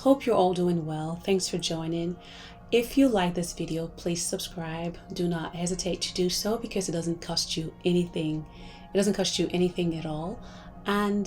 Hope you're all doing well. Thanks for joining. If you like this video, please subscribe. Do not hesitate to do so because it doesn't cost you anything. It doesn't cost you anything at all. And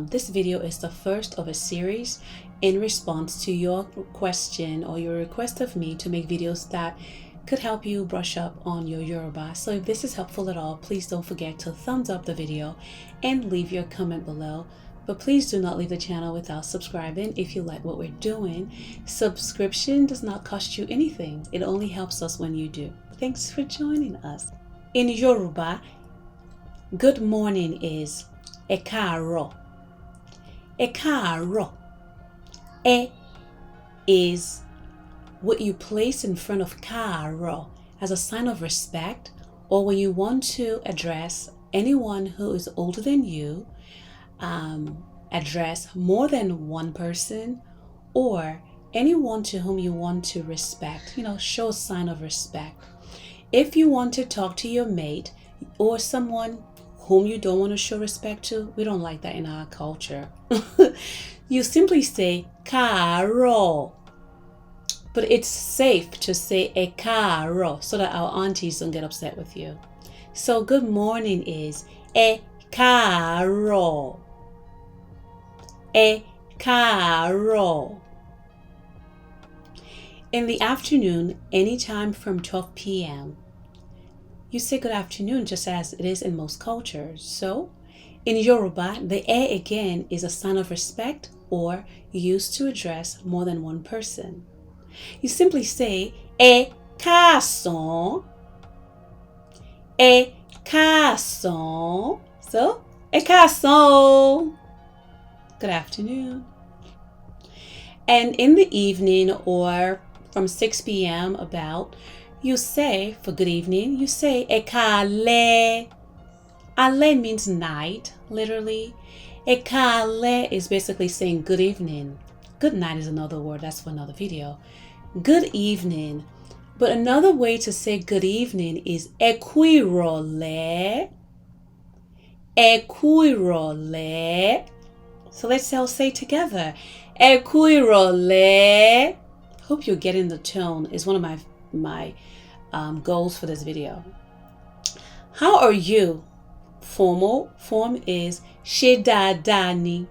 this video is the first of a series in response to your question or your request of me to make videos that could help you brush up on your Yoruba. So if this is helpful at all, please don't forget to thumbs up the video and leave your comment below. But please do not leave the channel without subscribing if you like what we're doing. Subscription does not cost you anything. It only helps us when you do. Thanks for joining us. In Yoruba, good morning is ẹ káàárọ̀. Ẹ káàárọ̀. E is what you place in front of káàárọ̀ as a sign of respect, or when you want to address anyone who is older than you, address more than one person, or anyone to whom you want to respect, show a sign of respect. If you want to talk to your mate or someone whom you don't want to show respect to, we don't like that in our culture. You simply say káàárọ̀. But it's safe to say ẹ káàárọ̀ so that our aunties don't get upset with you. So good morning is ẹ káàárọ̀. Ẹ káàárọ̀. In the afternoon, anytime from 12 p.m., you say good afternoon just as it is in most cultures. So in Yoruba, the ẹ again is a sign of respect or used to address more than one person. You simply say ẹ káàsán. Ẹ káàsán. So ẹ káàsán. Good afternoon. And in the evening or from 6 p.m. about, you say, for good evening, you say ẹ káalẹ́. Alẹ́ means night, literally. Ẹ káalẹ́ is basically saying good evening. Good night is another word, that's for another video. Good evening. But another way to say good evening is ẹ kú ìrọ̀lẹ́. Ẹ kú ìrọ̀lẹ́. So let's all say together. Ẹ kú ìrọ̀lẹ́. Hope you're getting the tone. It's one of my goals for this video. How are you? Formal form is ṣé dáadáa ni.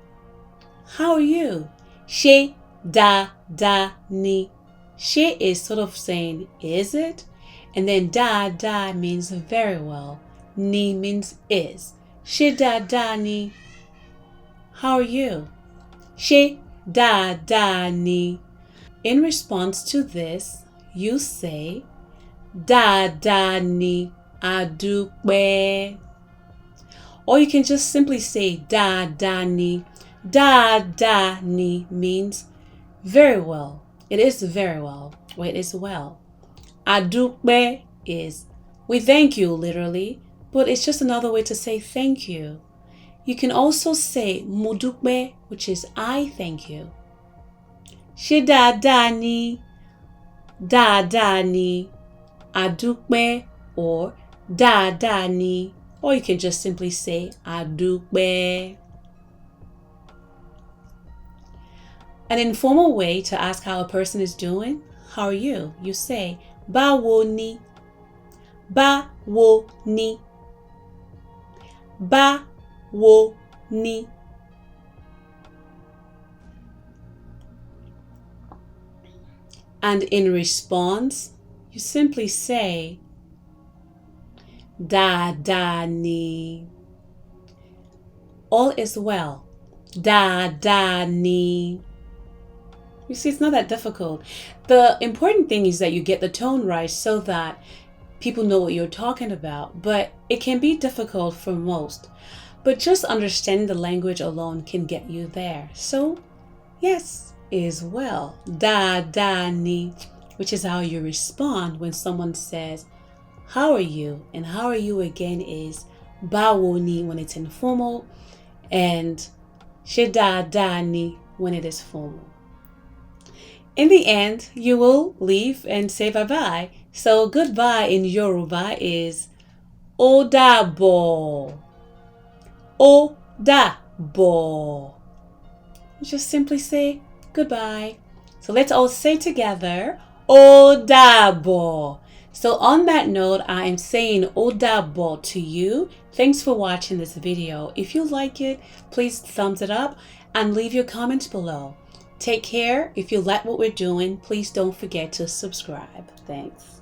How are you? Ṣé dáadáa ni. Ṣé is sort of saying, is it? And then dáadáa means very well. Ni means is. Ṣé dáadáa ni. How are you? Ṣé dáadáa ni. In response to this, you say, dáadáa ni a dúpẹ́. Or you can just simply say dáadáa ni. Dáadáa ni means very well. It is very well, or it is well. A dúpẹ́ is we thank you, literally, but it's just another way to say thank you. You can also say mo dúpẹ́, which is I thank you. Ṣé dáadáa ni. Dáadáa ni. A dúpẹ́ or dáadáa ni. Or you can just simply say a dúpẹ́. An informal way to ask how a person is doing, how are you? You say báwo ni. Báwo ni. Báwo ni. And in response, you simply say dáadáa ni. All is well. Dáadáa ni. You see, it's not that difficult. The important thing is that you get the tone right so that people know what you're talking about. But it can be difficult for most. But just understanding the language alone can get you there. So, yes, is well. Dáadáa ni, which is how you respond when someone says, how are you? And how are you again is báwo ni when it's informal, and ṣé dáadáa ni when it is formal. In the end, you will leave and say bye-bye. So goodbye in Yoruba is ó dàbo. Ó dàbo. Just simply say goodbye. So let's all say together, Ó dàbo. So on that note, I am saying Ó dàbo to you. Thanks for watching this video. If you like it, please thumbs it up and leave your comments below. Take care. If you like what we're doing, please don't forget to subscribe. Thanks.